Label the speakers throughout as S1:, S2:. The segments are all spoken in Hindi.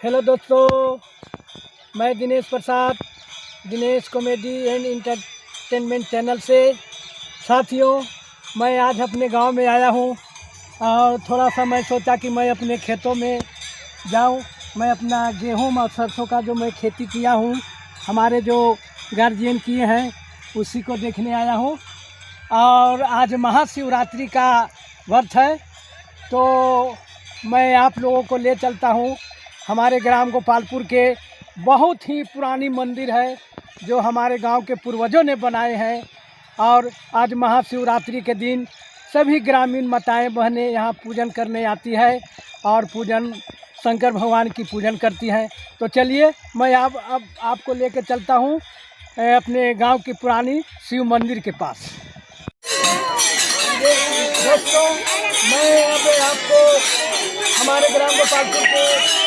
S1: हेलो दोस्तों, मैं Dinesh Prasad, Dinesh comedy and entertainment channel से। साथियों, मैं आज अपने गांव में आया हूं और थोड़ा सा मैं सोचा कि मैं अपने खेतों में जाऊं। मैं अपना गेहूं और सरसों का जो मैं खेती किया हूं, हमारे जो गार्जियन किए हैं उसी को देखने आया हूं। और आज महाशिवरात्रि का व्रत है, तो मैं आप लोगों को ले चलता हूं। हमारे ग्राम गोपालपुर के बहुत ही पुरानी मंदिर है जो हमारे गांव के पूर्वजों ने बनाए हैं। और आज महाशिवरात्रि के दिन सभी ग्रामीण माताएं बहनें यहाँ पूजन करने आती है और पूजन शंकर भगवान की पूजन करती हैं। तो चलिए, मैं अब आपको लेकर चलता हूँ अपने गांव की पुरानी शिव मंदिर के पास। दोस्तों, मैं अब आपको हमारे ग्राम गोपालपुर के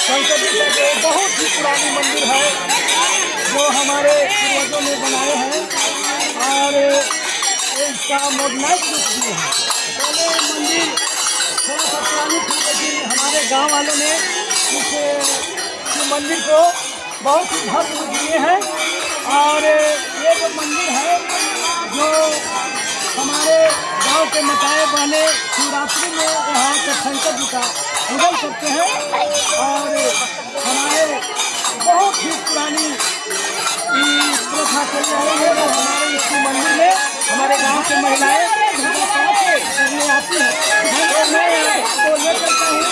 S1: शंकर जी का जो बहुत ही पुरानी मंदिर है जो हमारे पूर्वजों ने बनाए हैं और इसका मॉडर्नाइज रूप दिए हैं। पहले मंदिर थोड़ा सा पुरानी थी, लेकिन हमारे गांव वालों ने इस मंदिर को बहुत ही भव्य रूप दिए हैं। और ये जो मंदिर है जो हमारे गांव के माताएं बहनें शिवरात्रि में यहाँ के शंकर जी का पूजन करते हैं। और हमारे बहुत ही पुरानी प्रथा चली आ रही है जो हमारे इस मंदिर में हमारे गांव की महिलाएं करने आती हैं। तो मैं आपको ले चलता हूँ